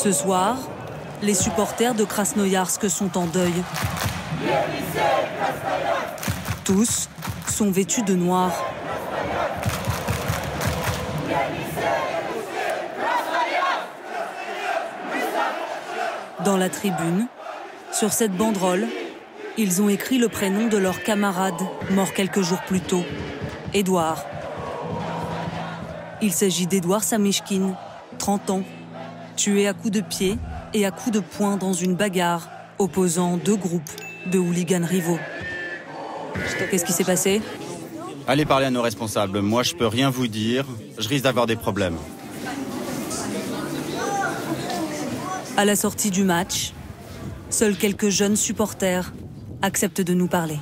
Ce soir, les supporters de Krasnoïarsk sont en deuil. Tous sont vêtus de noir. Dans la tribune, sur cette banderole, ils ont écrit le prénom de leur camarade, mort quelques jours plus tôt, Édouard. Il s'agit d'Édouard Samishkin, 30 ans, tué à coups de pied et à coups de poing dans une bagarre opposant deux groupes de hooligans rivaux. Qu'est-ce qui s'est passé? Allez parler à nos responsables. Moi, je peux rien vous dire. Je risque d'avoir des problèmes. À la sortie du match, seuls quelques jeunes supporters acceptent de nous parler.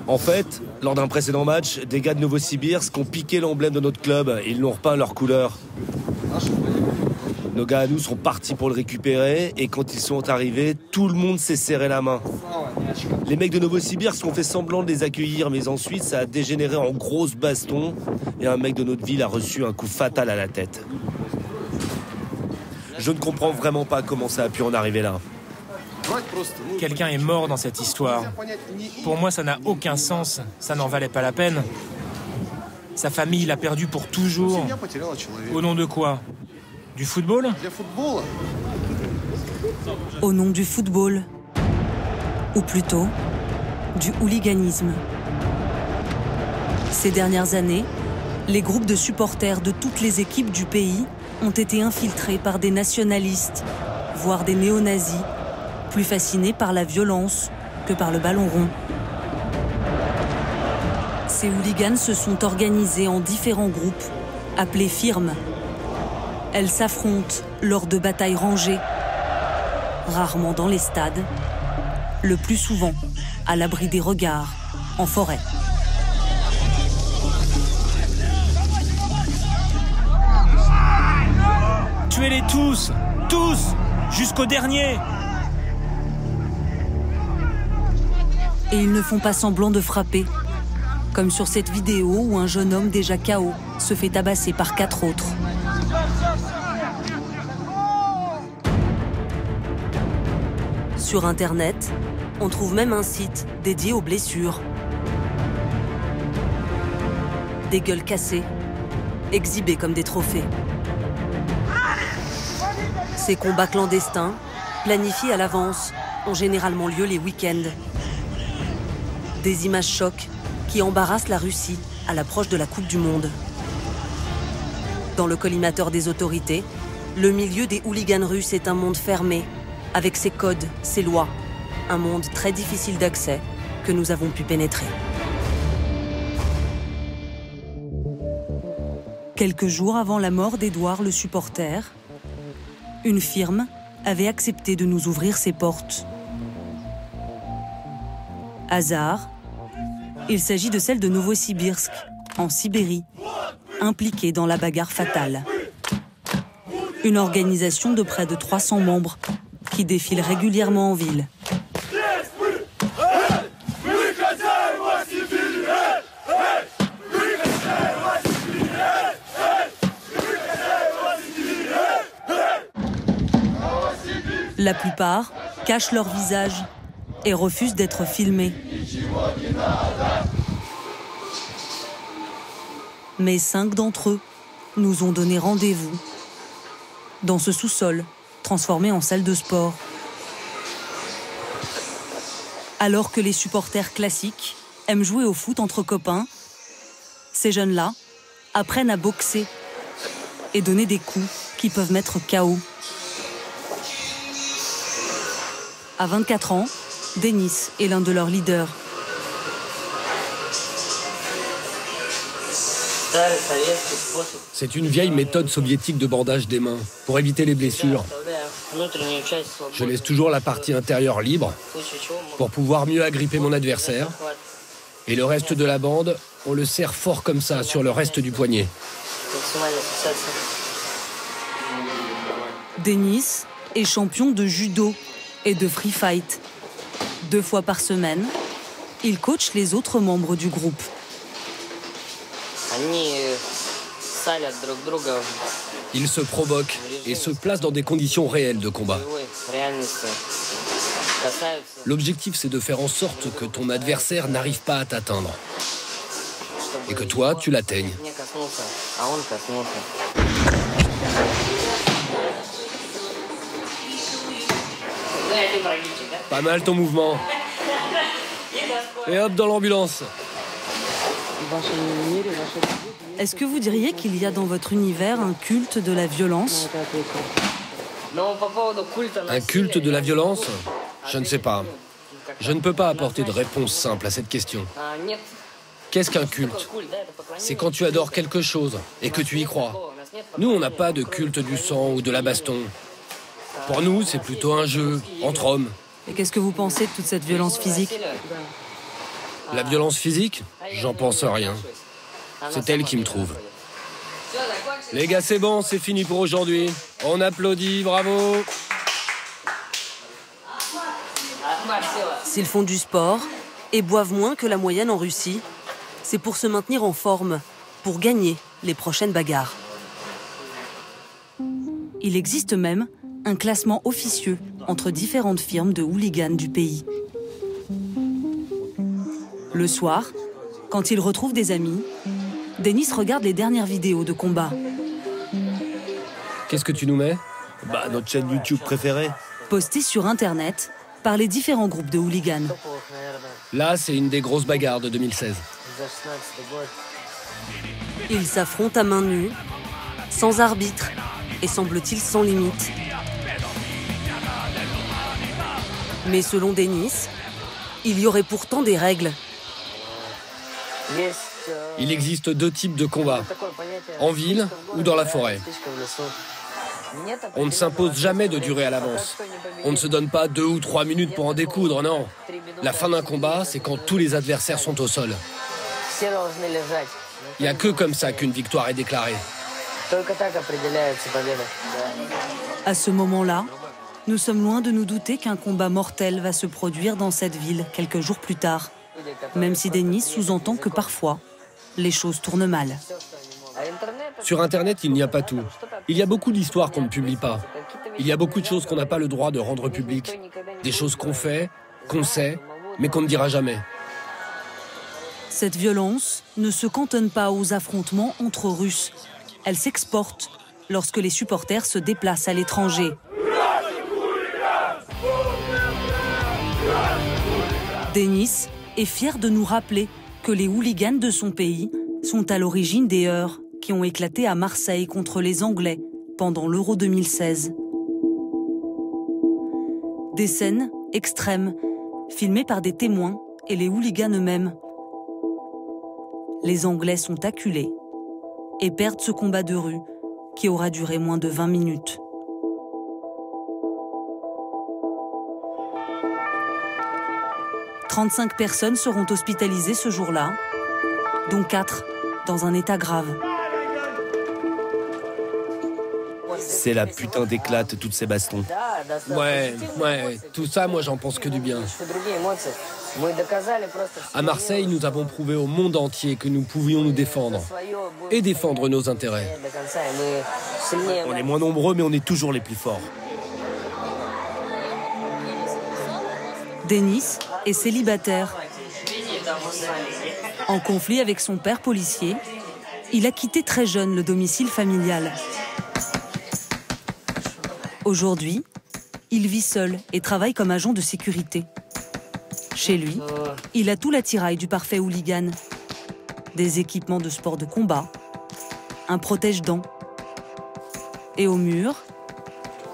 En fait, lors d'un précédent match, des gars de Novosibirsk ont piqué l'emblème de notre club et ils l'ont repeint à leur couleur. Nos gars à nous sont partis pour le récupérer et quand ils sont arrivés, tout le monde s'est serré la main. Les mecs de Novosibirsk ont fait semblant de les accueillir, mais ensuite ça a dégénéré en grosse baston et un mec de notre ville a reçu un coup fatal à la tête. Je ne comprends vraiment pas comment ça a pu en arriver là. Quelqu'un est mort dans cette histoire. Pour moi, ça n'a aucun sens. Ça n'en valait pas la peine. Sa famille l'a perdu pour toujours. Au nom de quoi? Du football? Au nom du football. Ou plutôt, du hooliganisme. Ces dernières années, les groupes de supporters de toutes les équipes du pays ont été infiltrés par des nationalistes, voire des néo-nazis, plus fascinés par la violence que par le ballon rond. Ces hooligans se sont organisés en différents groupes, appelés firmes. Elles s'affrontent lors de batailles rangées, rarement dans les stades, le plus souvent à l'abri des regards, en forêt. Tuez-les tous! Tous! Jusqu'au dernier! Et ils ne font pas semblant de frapper, comme sur cette vidéo où un jeune homme déjà KO se fait tabasser par 4 autres. Sur Internet, on trouve même un site dédié aux blessures. Des gueules cassées, exhibées comme des trophées. Ces combats clandestins, planifiés à l'avance, ont généralement lieu les week-ends. Des images chocs qui embarrassent la Russie à l'approche de la Coupe du Monde. Dans le collimateur des autorités, le milieu des hooligans russes est un monde fermé, avec ses codes, ses lois. Un monde très difficile d'accès que nous avons pu pénétrer. Quelques jours avant la mort d'Édouard le supporter, une firme avait accepté de nous ouvrir ses portes. Hasard, il s'agit de celle de Novosibirsk, en Sibérie, impliquée dans la bagarre fatale. Une organisation de près de 300 membres qui défile régulièrement en ville. La plupart cachent leur visage et refusent d'être filmés. Mais 5 d'entre eux nous ont donné rendez-vous dans ce sous-sol transformé en salle de sport. Alors que les supporters classiques aiment jouer au foot entre copains, ces jeunes-là apprennent à boxer et donner des coups qui peuvent mettre KO. À 24 ans, Denis est l'un de leurs leaders. C'est une vieille méthode soviétique de bandage des mains, pour éviter les blessures. Je laisse toujours la partie intérieure libre, pour pouvoir mieux agripper mon adversaire. Et le reste de la bande, on le serre fort comme ça, sur le reste du poignet. Denis est champion de judo et de free fight. 2 fois par semaine, il coach les autres membres du groupe. Ils se provoquent et se placent dans des conditions réelles de combat. L'objectif, c'est de faire en sorte que ton adversaire n'arrive pas à t'atteindre. Et que toi, tu l'atteignes. Pas mal ton mouvement. Et hop, dans l'ambulance. Est-ce que vous diriez qu'il y a dans votre univers un culte de la violence? Un culte de la violence? Je ne sais pas. Je ne peux pas apporter de réponse simple à cette question. Qu'est-ce qu'un culte? C'est quand tu adores quelque chose et que tu y crois. Nous, on n'a pas de culte du sang ou de la baston. Pour nous, c'est plutôt un jeu entre hommes. Et qu'est-ce que vous pensez de toute cette violence physique? La violence physique? J'en pense à rien. C'est elle qui me trouve. Les gars, c'est bon, c'est fini pour aujourd'hui. On applaudit, bravo. S'ils font du sport et boivent moins que la moyenne en Russie, c'est pour se maintenir en forme, pour gagner les prochaines bagarres. Il existe même un classement officieux entre différentes firmes de hooligans du pays. Le soir, quand il retrouve des amis, Denis regarde les dernières vidéos de combat. Qu'est-ce que tu nous mets? Bah, notre chaîne YouTube préférée. Postées sur Internet par les différents groupes de hooligans. Là, c'est une des grosses bagarres de 2016. Ils s'affrontent à main nue, sans arbitre et semble-t-il sans limite. Mais selon Denis, il y aurait pourtant des règles. Il existe deux types de combats, en ville ou dans la forêt. On ne s'impose jamais de durée à l'avance. On ne se donne pas 2 ou 3 minutes pour en découdre, non. La fin d'un combat, c'est quand tous les adversaires sont au sol. Il n'y a que comme ça qu'une victoire est déclarée. À ce moment-là, nous sommes loin de nous douter qu'un combat mortel va se produire dans cette ville quelques jours plus tard, même si Denis sous-entend que parfois, les choses tournent mal. Sur Internet, il n'y a pas tout. Il y a beaucoup d'histoires qu'on ne publie pas. Il y a beaucoup de choses qu'on n'a pas le droit de rendre publiques. Des choses qu'on fait, qu'on sait, mais qu'on ne dira jamais. Cette violence ne se cantonne pas aux affrontements entre Russes. Elle s'exporte lorsque les supporters se déplacent à l'étranger. Denis est fier de nous rappeler que les hooligans de son pays sont à l'origine des heurts qui ont éclaté à Marseille contre les Anglais pendant l'Euro 2016. Des scènes extrêmes, filmées par des témoins et les hooligans eux-mêmes. Les Anglais sont acculés et perdent ce combat de rue qui aura duré moins de 20 minutes. « 35 personnes seront hospitalisées ce jour-là, dont 4 dans un état grave. C'est la putain d'éclate, toutes ces bastons. Ouais, tout ça, moi j'en pense que du bien. À Marseille, nous avons prouvé au monde entier que nous pouvions nous défendre et défendre nos intérêts. On est moins nombreux, mais on est toujours les plus forts. Denis est célibataire. En conflit avec son père policier, il a quitté très jeune le domicile familial. Aujourd'hui, il vit seul et travaille comme agent de sécurité. Chez lui, il a tout l'attirail du parfait hooligan. Des équipements de sport de combat, un protège-dents. Et au mur,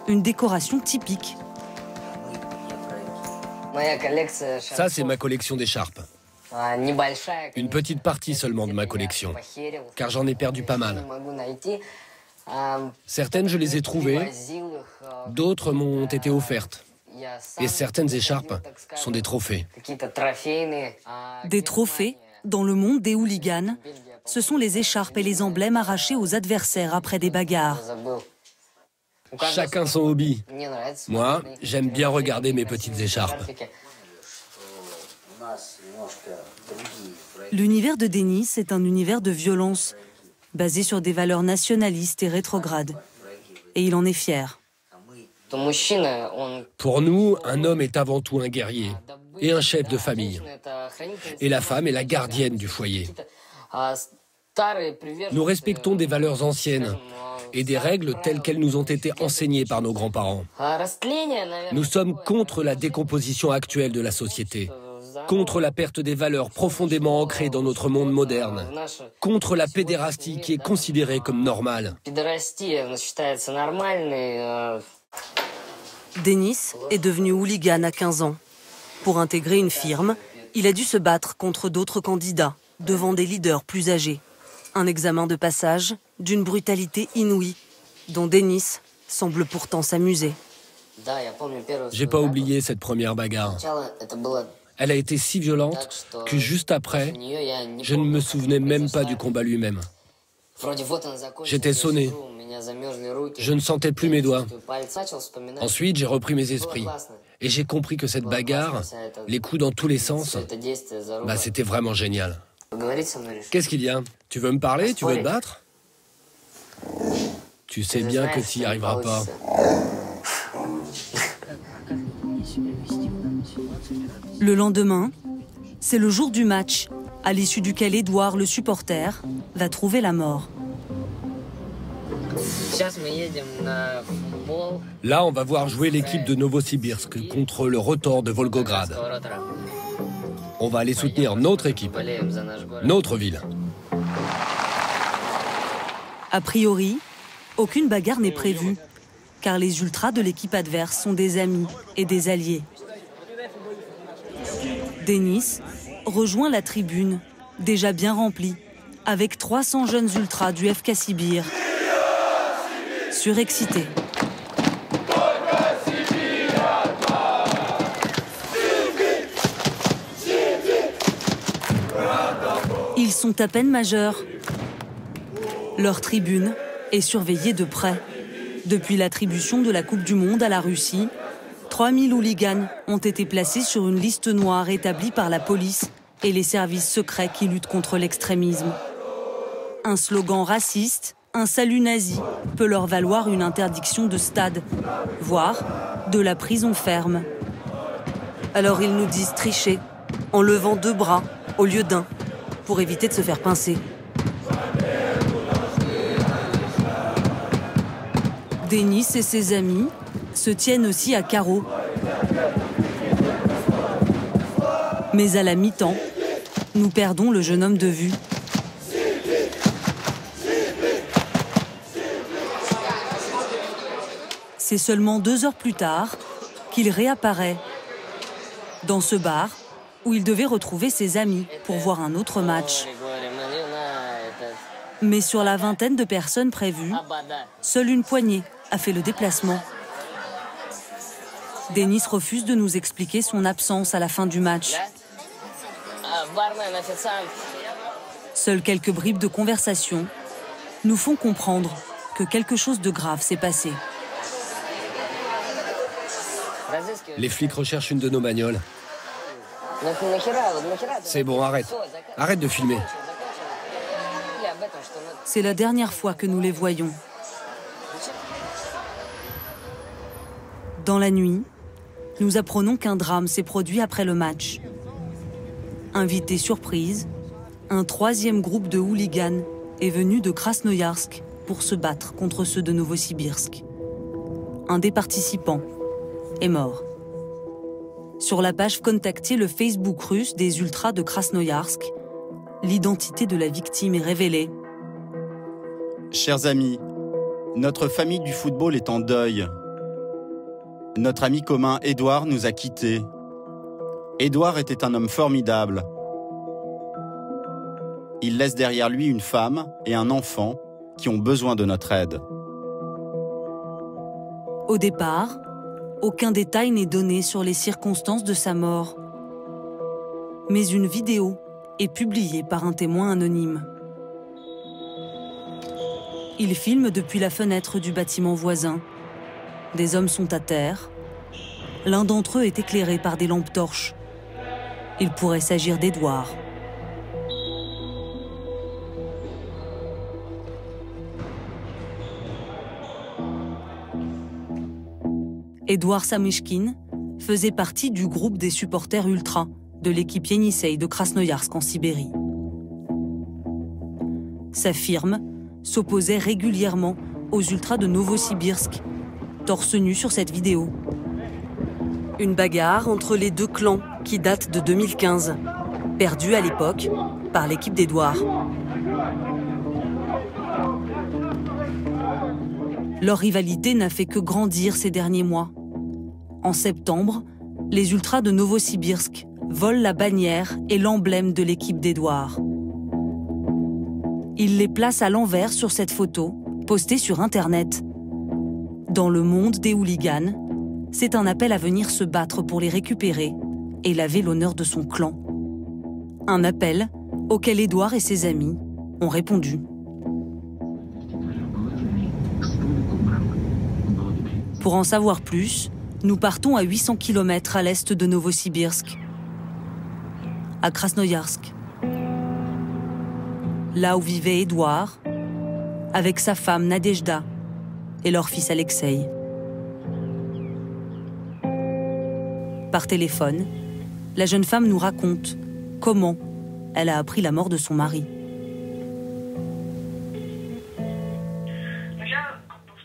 une décoration typique. Ça, c'est ma collection d'écharpes. Une petite partie seulement de ma collection, car j'en ai perdu pas mal. Certaines, je les ai trouvées, d'autres m'ont été offertes. Et certaines écharpes sont des trophées. Des trophées, dans le monde des hooligans, ce sont les écharpes et les emblèmes arrachés aux adversaires après des bagarres. Chacun son hobby. Moi, j'aime bien regarder mes petites écharpes. L'univers de Denis est un univers de violence, basé sur des valeurs nationalistes et rétrogrades. et il en est fier. Pour nous, un homme est avant tout un guerrier et un chef de famille. Et la femme est la gardienne du foyer. Nous respectons des valeurs anciennes et des règles telles qu'elles nous ont été enseignées par nos grands-parents. Nous sommes contre la décomposition actuelle de la société, contre la perte des valeurs profondément ancrées dans notre monde moderne, contre la pédérastie qui est considérée comme normale. Denis est devenu hooligan à 15 ans. Pour intégrer une firme, il a dû se battre contre d'autres candidats, devant des leaders plus âgés. Un examen de passage d'une brutalité inouïe, dont Denis semble pourtant s'amuser. J'ai pas oublié cette première bagarre. Elle a été si violente que juste après, je ne me souvenais même pas du combat lui-même. J'étais sonné. Je ne sentais plus mes doigts. Ensuite, j'ai repris mes esprits. Et j'ai compris que cette bagarre, les coups dans tous les sens, c'était vraiment génial. Qu'est-ce qu'il y a? Tu veux me parler? Tu veux te battre? Tu sais bien que tu n'y arriveras pas. Le lendemain, c'est le jour du match, à l'issue duquel Édouard, le supporter, va trouver la mort. Là, on va voir jouer l'équipe de Novosibirsk contre le Rotor de Volgograd. On va aller soutenir notre équipe, notre ville. A priori, aucune bagarre n'est prévue, car les ultras de l'équipe adverse sont des amis et des alliés. Denis rejoint la tribune, déjà bien remplie, avec 300 jeunes ultras du FK Sibir, surexcités. Ils sont à peine majeurs. Leur tribune est surveillée de près. Depuis l'attribution de la Coupe du Monde à la Russie, 3000 hooligans ont été placés sur une liste noire établie par la police et les services secrets qui luttent contre l'extrémisme. Un slogan raciste, un salut nazi, peut leur valoir une interdiction de stade, voire de la prison ferme. Alors ils nous disent tricher, en levant 2 bras au lieu d'un, pour éviter de se faire pincer. Denis et ses amis se tiennent aussi à carreau. Mais à la mi-temps, nous perdons le jeune homme de vue. C'est seulement 2 heures plus tard qu'il réapparaît dans ce bar où il devait retrouver ses amis pour voir un autre match. Mais sur la vingtaine de personnes prévues, seule une poignée a fait le déplacement. Denis refuse de nous expliquer son absence à la fin du match. Seules quelques bribes de conversation nous font comprendre que quelque chose de grave s'est passé. Les flics recherchent une de nos bagnoles. C'est bon, arrête. Arrête de filmer. C'est la dernière fois que nous les voyons. Dans la nuit, nous apprenons qu'un drame s'est produit après le match. Invité surprise, un 3e groupe de hooligans est venu de Krasnoyarsk pour se battre contre ceux de Novosibirsk. Un des participants est mort. Sur la page contactée le Facebook russe des ultras de Krasnoyarsk, l'identité de la victime est révélée. Chers amis, notre famille du football est en deuil. Notre ami commun Édouard nous a quittés. Édouard était un homme formidable. Il laisse derrière lui une femme et un enfant qui ont besoin de notre aide. Au départ, aucun détail n'est donné sur les circonstances de sa mort. Mais une vidéo est publiée par un témoin anonyme. Il filme depuis la fenêtre du bâtiment voisin. Des hommes sont à terre. L'un d'entre eux est éclairé par des lampes torches. Il pourrait s'agir d'Édouard. Édouard Samyshkin faisait partie du groupe des supporters ultra de l'équipe Yenisei de Krasnoïarsk en Sibérie. Sa firme s'opposait régulièrement aux ultras de Novosibirsk, torse nu sur cette vidéo. Une bagarre entre les deux clans qui date de 2015, perdue à l'époque par l'équipe d'Édouard. Leur rivalité n'a fait que grandir ces derniers mois. En septembre, les ultras de Novosibirsk volent la bannière et l'emblème de l'équipe d'Édouard. Ils les placent à l'envers sur cette photo, postée sur Internet. Dans le monde des hooligans, c'est un appel à venir se battre pour les récupérer et laver l'honneur de son clan. Un appel auquel Édouard et ses amis ont répondu. Pour en savoir plus, nous partons à 800 km à l'est de Novosibirsk, à Krasnoïarsk. Là où vivait Édouard, avec sa femme Nadejda et leur fils Alexei. Par téléphone, la jeune femme nous raconte comment elle a appris la mort de son mari.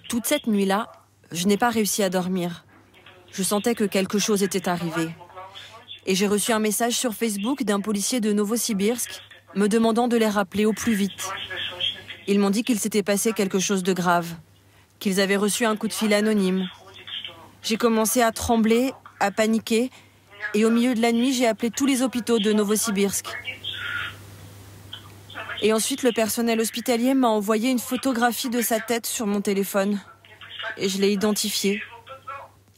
Toute cette nuit-là, je n'ai pas réussi à dormir. Je sentais que quelque chose était arrivé. Et j'ai reçu un message sur Facebook d'un policier de Novosibirsk me demandant de les rappeler au plus vite. Ils m'ont dit qu'il s'était passé quelque chose de grave, qu'ils avaient reçu un coup de fil anonyme. J'ai commencé à trembler, à paniquer, et au milieu de la nuit, j'ai appelé tous les hôpitaux de Novosibirsk. Et ensuite, le personnel hospitalier m'a envoyé une photographie de sa tête sur mon téléphone. Et je l'ai identifié.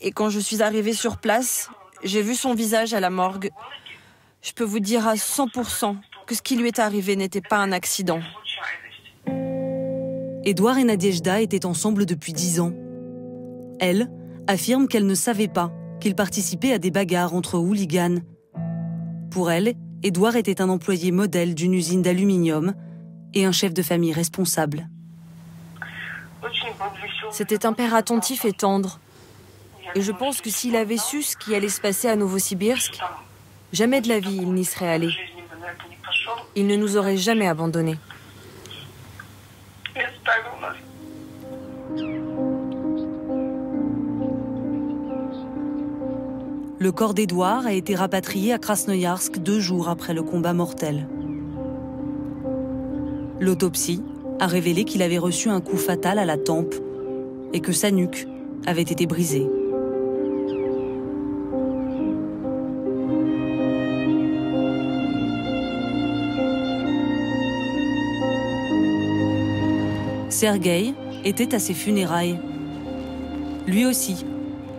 Et quand je suis arrivée sur place, j'ai vu son visage à la morgue. Je peux vous dire à 100% que ce qui lui est arrivé n'était pas un accident. Édouard et Nadejda étaient ensemble depuis 10 ans. Elle affirme qu'elle ne savait pas qu'il participait à des bagarres entre hooligans. Pour elle, Édouard était un employé modèle d'une usine d'aluminium et un chef de famille responsable. C'était un père attentif et tendre. Et je pense que s'il avait su ce qui allait se passer à Novosibirsk, jamais de la vie il n'y serait allé. Il ne nous aurait jamais abandonnés. Le corps d'Édouard a été rapatrié à Krasnoïarsk 2 jours après le combat mortel. L'autopsie a révélé qu'il avait reçu un coup fatal à la tempe et que sa nuque avait été brisée. Sergueï était à ses funérailles. Lui aussi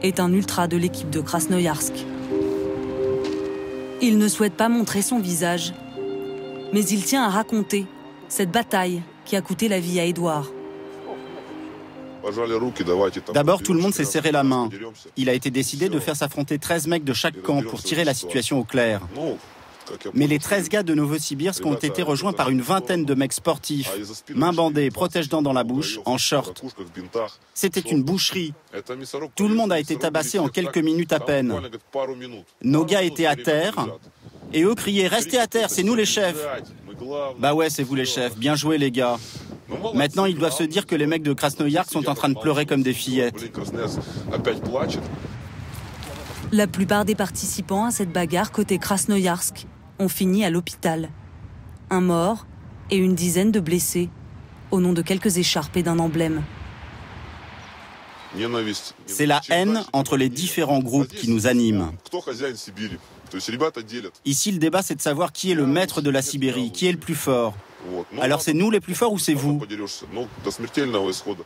est un ultra de l'équipe de Krasnoïarsk. Il ne souhaite pas montrer son visage, mais il tient à raconter cette bataille qui a coûté la vie à Édouard. D'abord, tout le monde s'est serré la main. Il a été décidé de faire s'affronter 13 mecs de chaque camp pour tirer la situation au clair. Mais les 13 gars de Novosibirsk ont été rejoints par une vingtaine de mecs sportifs, mains bandées, protège-dents dans la bouche, en short. C'était une boucherie. Tout le monde a été tabassé en quelques minutes à peine. Nos gars étaient à terre, et eux criaient « Restez à terre, c'est nous les chefs !» Bah ouais, c'est vous les chefs, bien joué les gars. Maintenant, ils doivent se dire que les mecs de Krasnoïarsk sont en train de pleurer comme des fillettes. La plupart des participants à cette bagarre côté Krasnoïarsk ont fini à l'hôpital. Un mort et une dizaine de blessés, au nom de quelques écharpes et d'un emblème. C'est la haine entre les différents groupes qui nous anime. Ici, le débat, c'est de savoir qui est le maître de la Sibérie, qui est le plus fort. Alors c'est nous les plus forts ou c'est vous?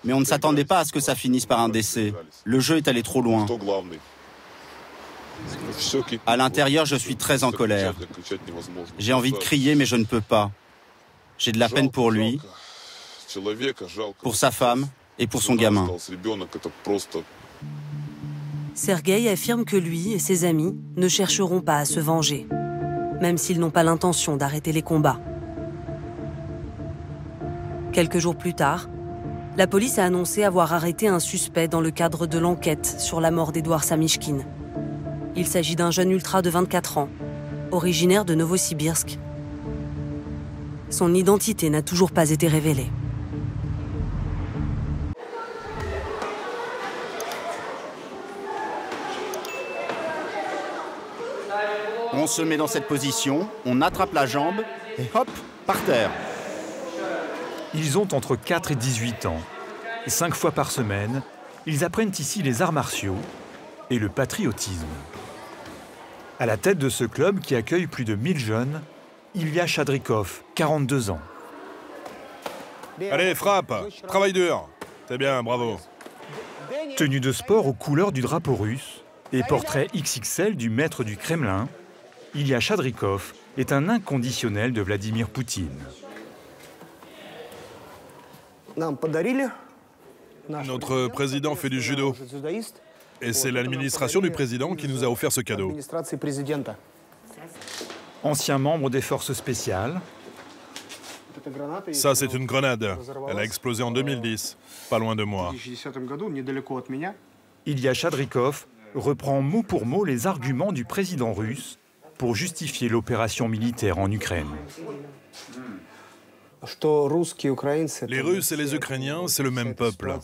Mais on ne s'attendait pas à ce que ça finisse par un décès. Le jeu est allé trop loin. À l'intérieur, je suis très en colère. J'ai envie de crier, mais je ne peux pas. J'ai de la peine pour lui, pour sa femme et pour son gamin. Sergueï affirme que lui et ses amis ne chercheront pas à se venger, même s'ils n'ont pas l'intention d'arrêter les combats. Quelques jours plus tard, La police a annoncé avoir arrêté un suspect dans le cadre de l'enquête sur la mort d'Edouard Samychkine. Il s'agit d'un jeune ultra de 24 ans, originaire de Novosibirsk. Son identité n'a toujours pas été révélée. On se met dans cette position, on attrape la jambe et hop, par terre. Ils ont entre 4 et 18 ans. 5 fois par semaine, ils apprennent ici les arts martiaux et le patriotisme. À la tête de ce club qui accueille plus de 1000 jeunes, Ilya Chadrikov, 42 ans. Allez, frappe, travaille dur. C'est bien, bravo. Tenue de sport aux couleurs du drapeau russe et portrait XXL du maître du Kremlin, Ilya Chadrikov est un inconditionnel de Vladimir Poutine. Notre président fait du judo. Et c'est l'administration du président qui nous a offert ce cadeau. Ancien membre des forces spéciales, Ça, c'est une grenade. Elle a explosé en 2010, pas loin de moi. Ilya Chadrikov reprend mot pour mot les arguments du président russe pour justifier l'opération militaire en Ukraine. Les Russes et les Ukrainiens, c'est le même peuple.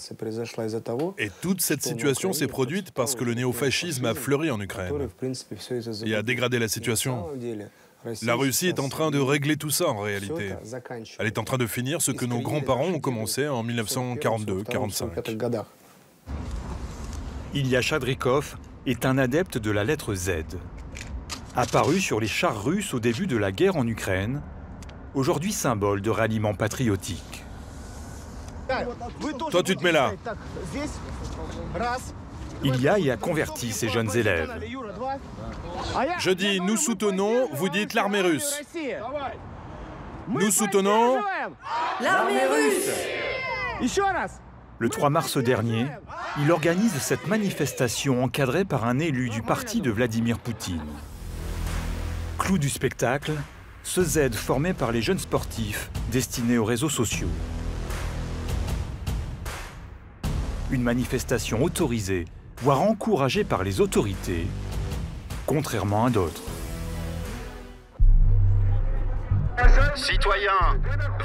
Et toute cette situation s'est produite parce que le néofascisme a fleuri en Ukraine et a dégradé la situation. La Russie est en train de régler tout ça en réalité. Elle est en train de finir ce que nos grands-parents ont commencé en 1942-45. Ilya Chadrikov est un adepte de la lettre Z. Apparu sur les chars russes au début de la guerre en Ukraine, aujourd'hui symbole de ralliement patriotique. Toi, tu te mets là. Ilya y a converti ses jeunes élèves. Je dis nous soutenons, vous dites l'armée russe. Nous soutenons L'armée russe! Le 3 mars dernier, il organise cette manifestation encadrée par un élu du parti de Vladimir Poutine. Clou du spectacle, ce Z formé par les jeunes sportifs destinés aux réseaux sociaux. Une manifestation autorisée, voire encouragée par les autorités, contrairement à d'autres. Citoyens,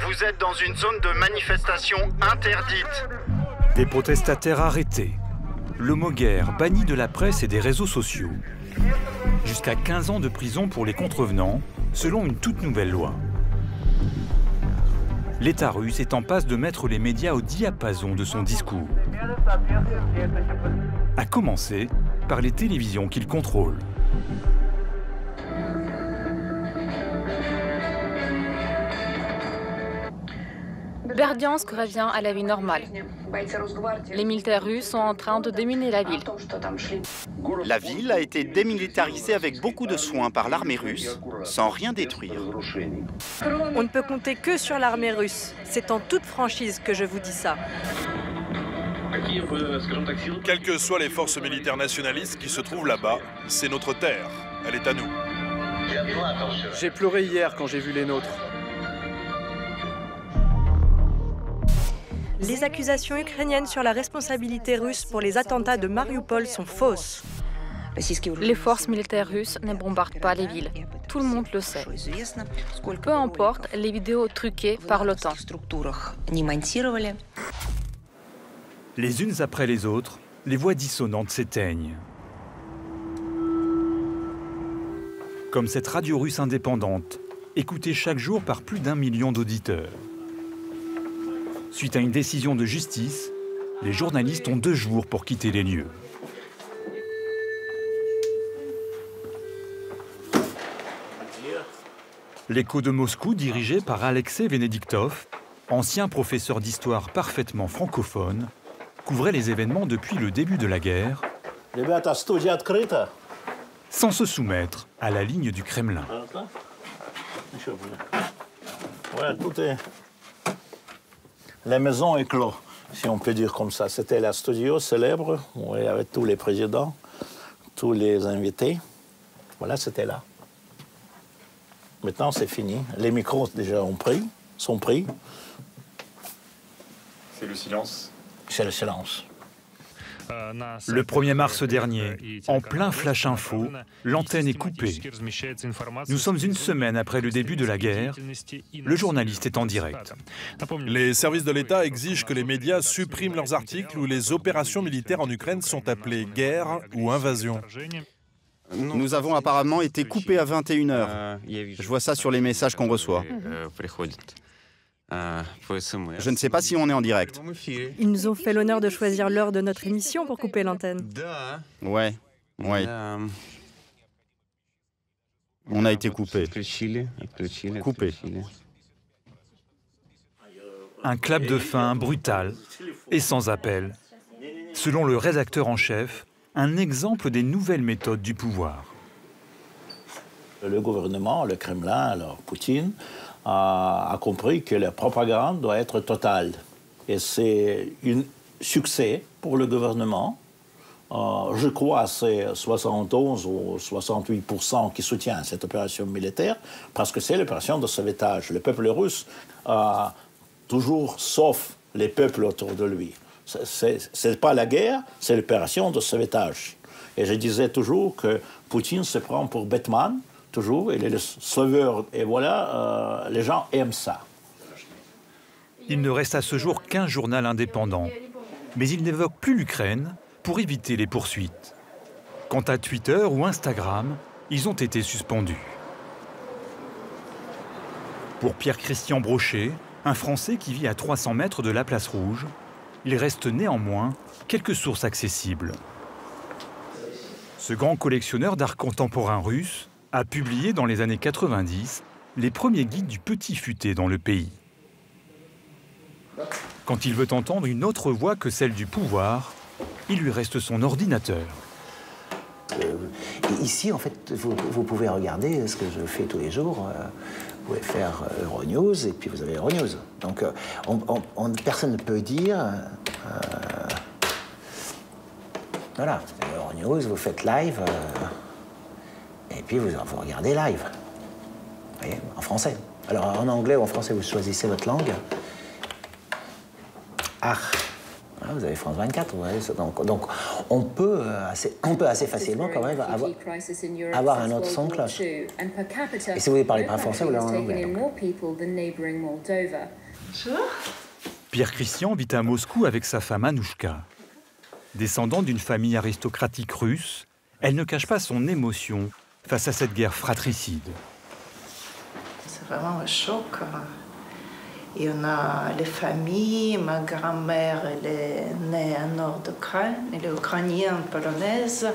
vous êtes dans une zone de manifestation interdite. Des protestataires arrêtés, l'homo-guerre banni de la presse et des réseaux sociaux. Jusqu'à 15 ans de prison pour les contrevenants, selon une toute nouvelle loi. L'État russe est en passe de mettre les médias au diapason de son discours. À commencer par les télévisions qu'il contrôle. Berdiansk revient à la vie normale. Les militaires russes sont en train de déminer la ville. La ville a été démilitarisée avec beaucoup de soin par l'armée russe, sans rien détruire. On ne peut compter que sur l'armée russe. C'est en toute franchise que je vous dis ça. Quelles que soient les forces militaires nationalistes qui se trouvent là-bas, c'est notre terre. Elle est à nous. J'ai pleuré hier quand j'ai vu les nôtres. Les accusations ukrainiennes sur la responsabilité russe pour les attentats de Mariupol sont fausses. Les forces militaires russes ne bombardent pas les villes. Tout le monde le sait. Peu importe les vidéos truquées par l'OTAN. Les unes après les autres, les voix dissonantes s'éteignent. Comme cette radio russe indépendante, écoutée chaque jour par plus d'1 million d'auditeurs. Suite à une décision de justice, les journalistes ont 2 jours pour quitter les lieux. L'écho de Moscou, dirigé par Alexei Venediktov, ancien professeur d'histoire parfaitement francophone, couvrait les événements depuis le début de la guerre, sans se soumettre à la ligne du Kremlin. La maison est close, si on peut dire comme ça. C'était la studio célèbre, où il y avait tous les présidents, tous les invités. Voilà, c'était là. Maintenant, c'est fini. Les micros, déjà, sont pris. C'est le silence. C'est le silence. Le 1er mars dernier, en plein flash info, l'antenne est coupée. Nous sommes une semaine après le début de la guerre. Le journaliste est en direct. Les services de l'État exigent que les médias suppriment leurs articles où les opérations militaires en Ukraine sont appelées guerre ou invasion. Nous avons apparemment été coupés à 21h. Je vois ça sur les messages qu'on reçoit. Je ne sais pas si on est en direct. Ils nous ont fait l'honneur de choisir l'heure de notre émission pour couper l'antenne. Ouais. On a été coupés. Coupés. Un clap de fin brutal et sans appel. Selon le rédacteur en chef, un exemple des nouvelles méthodes du pouvoir. Le gouvernement, le Kremlin, alors Poutine, a compris que la propagande doit être totale. Et c'est un succès pour le gouvernement. Je crois que c'est 71 ou 68% qui soutient cette opération militaire, parce que c'est l'opération de sauvetage. Le peuple russe toujours sauve les peuples autour de lui. Ce n'est pas la guerre, c'est l'opération de sauvetage. Et je disais toujours que Poutine se prend pour Batman, toujours, il est le sauveur. Et voilà, les gens aiment ça. Il ne reste à ce jour qu'un journal indépendant. Mais il n'évoque plus l'Ukraine pour éviter les poursuites. Quant à Twitter ou Instagram, ils ont été suspendus. Pour Pierre-Christian Brochet, un Français qui vit à 300 mètres de la Place Rouge, il reste néanmoins quelques sources accessibles. Ce grand collectionneur d'art contemporain russe a publié dans les années 90 les premiers guides du petit futé dans le pays. Quand il veut entendre une autre voix que celle du pouvoir, il lui reste son ordinateur. Ici, en fait, vous pouvez regarder ce que je fais tous les jours. Vous pouvez faire Euronews et puis vous avez Euronews. Donc, personne ne peut dire... voilà, Euronews, vous faites live... et puis vous regardez live, vous voyez, en français. Alors en anglais ou en français, vous choisissez votre langue. Ah, voilà, vous avez France 24, vous voyez. Donc on peut assez facilement quand même avoir un autre son de cloche. Et si vous voulez parler pas français, vous l'avez en anglais. Pierre Christian vit à Moscou avec sa femme Anouchka. Descendant d'une famille aristocratique russe, elle ne cache pas son émotion face à cette guerre fratricide. C'est vraiment un choc. Et on a les familles. Ma grand-mère, elle est née en nord d'Ukraine. Elle est ukrainienne, polonaise.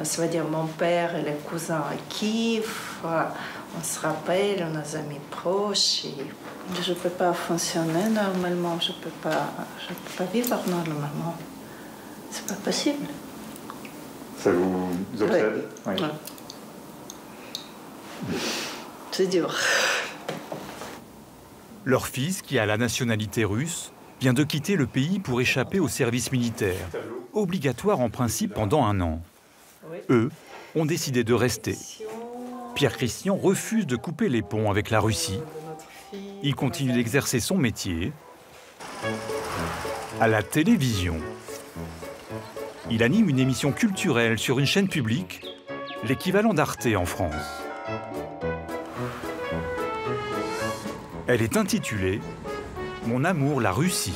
Ça veut dire mon père et les cousins à Kiev. On se rappelle, on a des amis proches. Et je ne peux pas fonctionner normalement. Je ne peux pas vivre normalement. C'est pas possible. Ça vous obsède? Oui. Ouais. C'est dur. Leur fils, qui a la nationalité russe, vient de quitter le pays pour échapper au service militaire, obligatoire en principe pendant 1 an. Eux ont décidé de rester. Pierre Christian refuse de couper les ponts avec la Russie. Il continue d'exercer son métier à la télévision. Il anime une émission culturelle sur une chaîne publique, l'équivalent d'Arte en France. Elle est intitulée « Mon amour, la Russie ».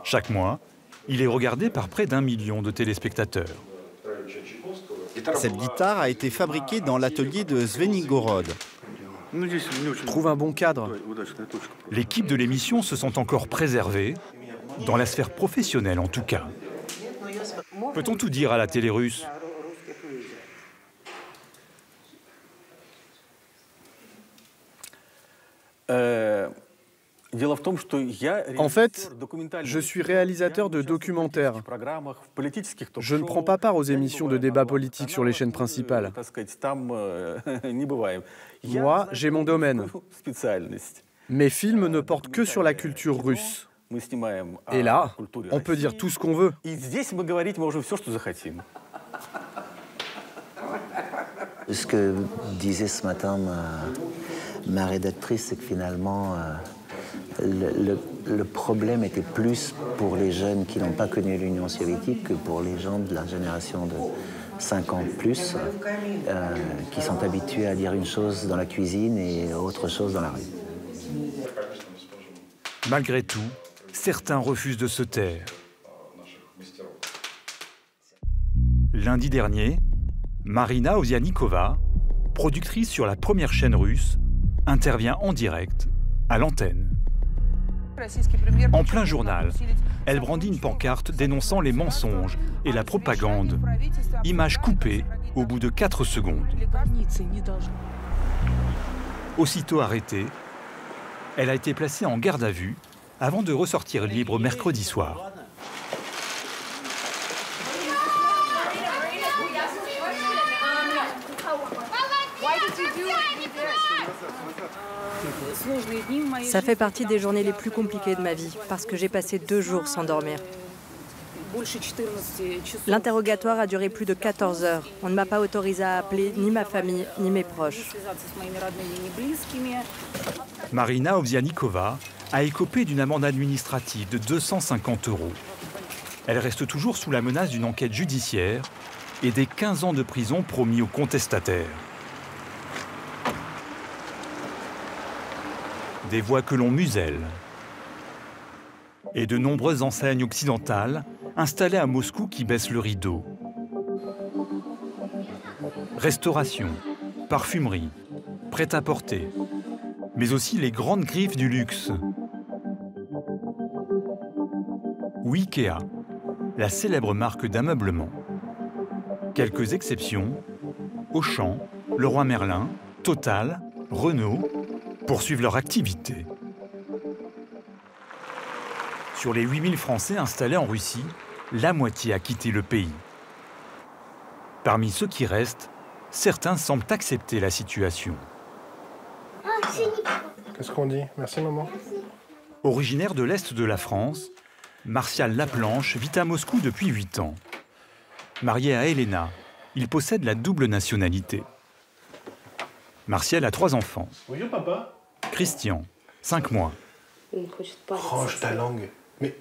Chaque mois, il est regardé par près d'1 million de téléspectateurs. Cette guitare a été fabriquée dans l'atelier de Zvenigorod. Trouve un bon cadre. L'équipe de l'émission se sent encore préservée, dans la sphère professionnelle en tout cas. Peut-on tout dire à la télé russe ? En fait, je suis réalisateur de documentaires. Je ne prends pas part aux émissions de débat politique sur les chaînes principales. Moi, j'ai mon domaine. Mes films ne portent que sur la culture russe. Et là, on peut dire tout ce qu'on veut. Ce que disait ce matin ma rédactrice, c'est que finalement, le problème était plus pour les jeunes qui n'ont pas connu l'Union soviétique que pour les gens de la génération de 50 plus, qui sont habitués à dire une chose dans la cuisine et autre chose dans la rue. Malgré tout, certains refusent de se taire. Lundi dernier, Marina Ovsianikova, productrice sur la première chaîne russe, intervient en direct à l'antenne. En plein journal, elle brandit une pancarte dénonçant les mensonges et la propagande. Image coupée au bout de 4 secondes. Aussitôt arrêtée, elle a été placée en garde à vue avant de ressortir libre mercredi soir. Ça fait partie des journées les plus compliquées de ma vie, parce que j'ai passé 2 jours sans dormir. L'interrogatoire a duré plus de 14 heures. On ne m'a pas autorisé à appeler ni ma famille, ni mes proches. Marina Ovsianikova a écopé d'une amende administrative de 250 €. Elle reste toujours sous la menace d'une enquête judiciaire et des 15 ans de prison promis aux contestataires. Des voix que l'on muselle. Et de nombreuses enseignes occidentales installées à Moscou qui baissent le rideau. Restauration, parfumerie, prêt-à-porter, mais aussi les grandes griffes du luxe. Ou Ikea, la célèbre marque d'ameublement. Quelques exceptions, Auchan, Leroy Merlin, Total, Renault, poursuivent leur activité. Sur les 8000 Français installés en Russie, la moitié a quitté le pays. Parmi ceux qui restent, certains semblent accepter la situation. Qu'est-ce qu'on dit? Merci maman. Originaire de l'Est de la France, Martial Laplanche vit à Moscou depuis 8 ans. Marié à Elena, il possède la double nationalité. Martial a 3 enfants. Bonjour papa. Christian, 5 mois. Range ta langue. Mais...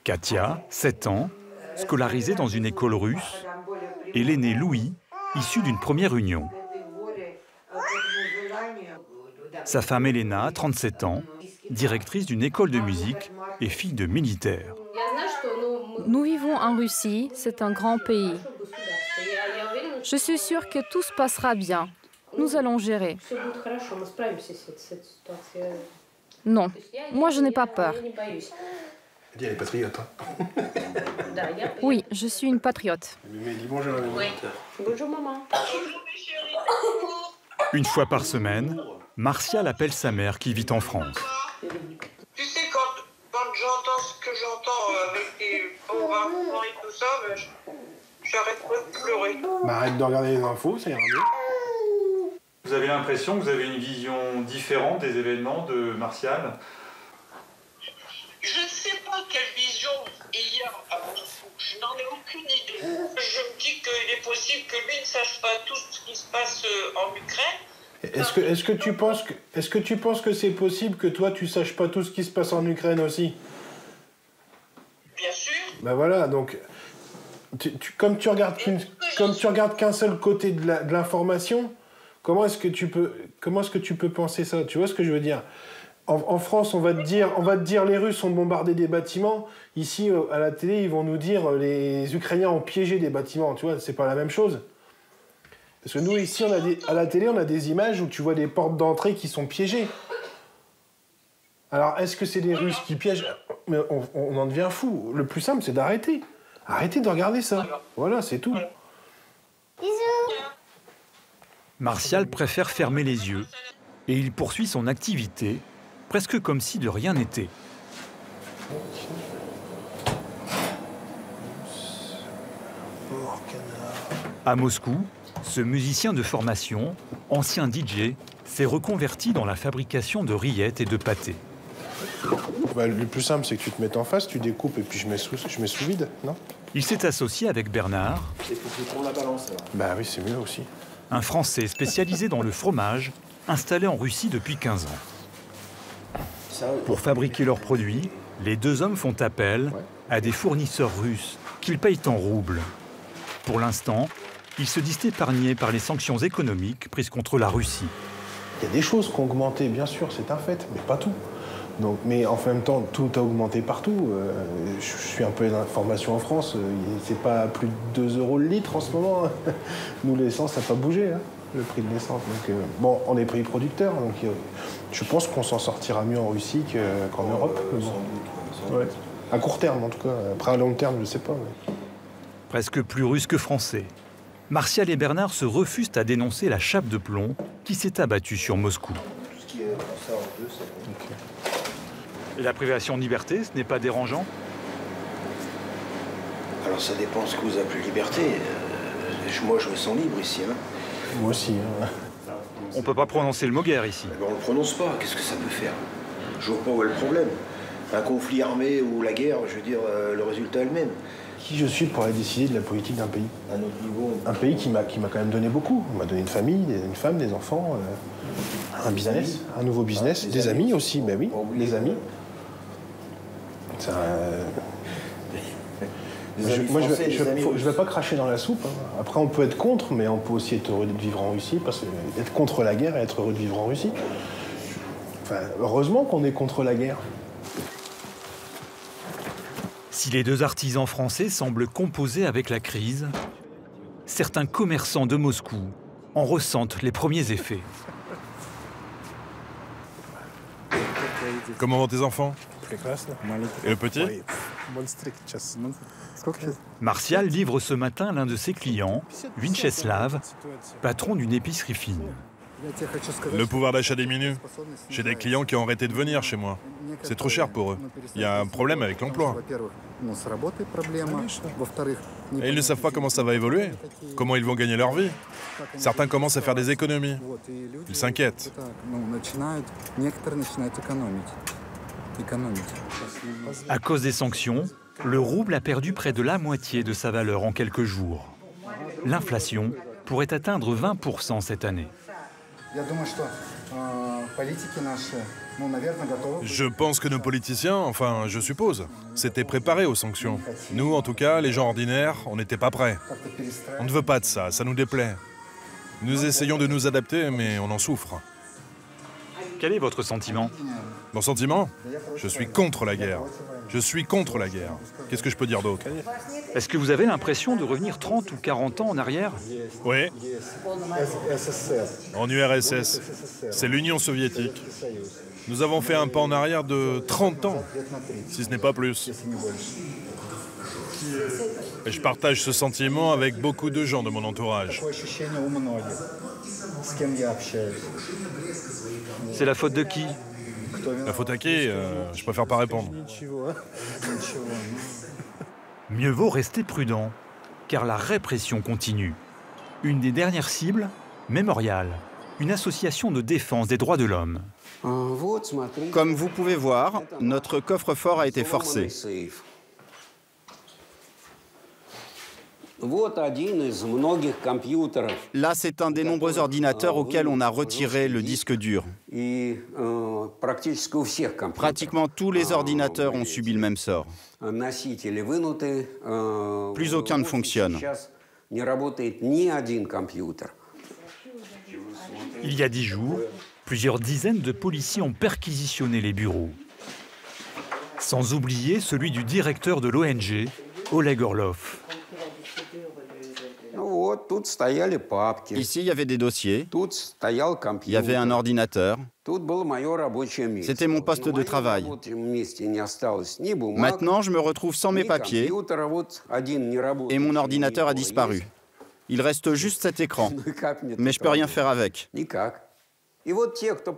Katia, 7 ans, scolarisée dans une école russe. Et l'aîné Louis, issu d'une première union. Sa femme Elena, 37 ans, directrice d'une école de musique et fille de militaire. Nous vivons en Russie, c'est un grand pays. Je suis sûre que tout se passera bien. Nous allons gérer. Non, moi je n'ai pas peur. Elle est patriote. Oui, je suis une patriote. Mais dis bonjour à maman. Bonjour maman. Une fois par semaine, Martial appelle sa mère qui vit en France. Tu sais, quand j'entends ce que j'entends avec les pauvres et tout ça, j'arrête pas de pleurer. Bah, arrête de regarder les infos, ça ira mieux. Vous avez l'impression que vous avez une vision différente des événements de Martial? Je ne sais pas quelle vision il y a à Moscou. Je n'en ai aucune idée. Je me dis qu'il est possible que lui ne sache pas tout ce qui se passe en Ukraine. Est-ce que tu penses que c'est possible que toi tu saches pas tout ce qui se passe en Ukraine aussi? Bien sûr. Ben voilà, donc comme tu regardes qu'un seul côté de l'information, comment est-ce que tu peux penser ça? Tu vois ce que je veux dire? En France, on va te dire les Russes ont bombardé des bâtiments. Ici, à la télé, ils vont nous dire les Ukrainiens ont piégé des bâtiments. Tu vois, c'est pas la même chose. Parce que nous, ici, à la télé, on a des images où tu vois des portes d'entrée qui sont piégées. Alors, est-ce que c'est les Russes qui piègent? Mais on en devient fou. Le plus simple, c'est d'arrêter. Arrêtez de regarder ça. Voilà, c'est tout. Bisous. Martial préfère fermer les yeux et il poursuit son activité, presque comme si de rien n'était. À Moscou, ce musicien de formation, ancien DJ, s'est reconverti dans la fabrication de rillettes et de pâtés. Bah, le plus simple, c'est que tu te mettes en face, tu découpes et puis je mets sous vide, non? Il s'est associé avec Bernard. Il faut que je tourne la balance. Bah oui, c'est mieux aussi. Un Français spécialisé dans le fromage installés en Russie depuis 15 ans. Pour fabriquer leurs produits, les deux hommes font appel à des fournisseurs russes qu'ils payent en roubles. Pour l'instant, ils se disent épargnés par les sanctions économiques prises contre la Russie. Il y a des choses qui ont augmenté, bien sûr, c'est un fait, mais pas tout. Donc, mais en même temps, tout a augmenté partout. Je suis un peu d'information en France, c'est pas plus de 2 € le litre en ce moment. Nous, l'essence n'a pas bougé, hein, le prix de l'essence. Donc, bon, on est pays producteur, donc je pense qu'on s'en sortira mieux en Russie qu'en Europe. Bon. Ouais. À court terme, en tout cas. Après, à long terme, je ne sais pas. Mais... Presque plus russe que français. Martial et Bernard se refusent à dénoncer la chape de plomb qui s'est abattue sur Moscou. Et la privation de liberté, ce n'est pas dérangeant? Alors ça dépend ce que vous appelez liberté. Moi, je me sens libre ici. Hein. Moi aussi. Hein. On ne peut pas prononcer le mot guerre ici. On ne le prononce pas. Qu'est-ce que ça peut faire? Je vois pas où est le problème. Un conflit armé ou la guerre, je veux dire, le résultat est le même. Qui je suis pour aller décider de la politique d'un pays? À notre niveau. Un pays qui m'a quand même donné beaucoup. Il m'a donné une famille, une femme, des enfants, un business, un nouveau business, des amis aussi, ben oui, les amis. Ça, je vais pas cracher dans la soupe. Hein. Après, on peut être contre, mais on peut aussi être heureux de vivre en Russie, parce que être contre la guerre et être heureux de vivre en Russie. Enfin, heureusement qu'on est contre la guerre. Si les deux artisans français semblent composer avec la crise, certains commerçants de Moscou en ressentent les premiers effets. Comment vont tes enfants? Et le petit? Martial livre ce matin l'un de ses clients, Vincheslav, patron d'une épicerie fine. Le pouvoir d'achat diminue. J'ai des clients qui ont arrêté de venir chez moi. C'est trop cher pour eux. Il y a un problème avec l'emploi. Et ils ne savent pas comment ça va évoluer, comment ils vont gagner leur vie. Certains commencent à faire des économies. Ils s'inquiètent. À cause des sanctions, le rouble a perdu près de la moitié de sa valeur en quelques jours. L'inflation pourrait atteindre 20% cette année. Je pense que nos politiciens, enfin je suppose, s'étaient préparés aux sanctions. Nous, en tout cas, les gens ordinaires, on n'était pas prêts. On ne veut pas de ça, ça nous déplaît. Nous essayons de nous adapter, mais on en souffre. Quel est votre sentiment? Mon sentiment? Je suis contre la guerre. Je suis contre la guerre. Qu'est-ce que je peux dire d'autre? Est-ce que vous avez l'impression de revenir 30 ou 40 ans en arrière? Oui. En URSS. C'est l'Union soviétique. Nous avons fait un pas en arrière de 30 ans, si ce n'est pas plus. Et je partage ce sentiment avec beaucoup de gens de mon entourage. C'est la faute de qui? La faute à qui? Je préfère pas répondre. Mieux vaut rester prudent, car la répression continue. Une des dernières cibles, Mémorial, une association de défense des droits de l'homme. Comme vous pouvez voir, notre coffre-fort a été forcé. Là, c'est un des nombreux ordinateurs auxquels on a retiré le disque dur. Pratiquement tous les ordinateurs ont subi le même sort. Plus aucun ne fonctionne. Il y a 10 jours, plusieurs dizaines de policiers ont perquisitionné les bureaux. Sans oublier celui du directeur de l'ONG, Oleg Orlov. Ici, il y avait des dossiers, il y avait un ordinateur. C'était mon poste de travail. Maintenant, je me retrouve sans mes papiers et mon ordinateur a disparu. Il reste juste cet écran, mais je ne peux rien faire avec.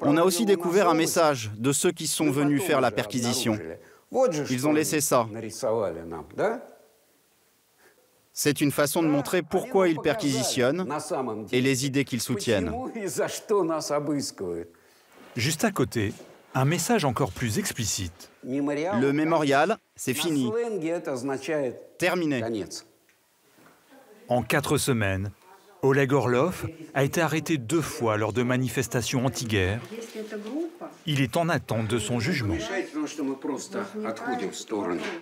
On a aussi découvert un message de ceux qui sont venus faire la perquisition. Ils ont laissé ça. C'est une façon de montrer pourquoi ils perquisitionnent et les idées qu'ils soutiennent. Juste à côté, un message encore plus explicite. Le mémorial, c'est fini. Terminé. En 4 semaines, Oleg Orlov a été arrêté 2 fois lors de manifestations anti-guerre. Il est en attente de son jugement.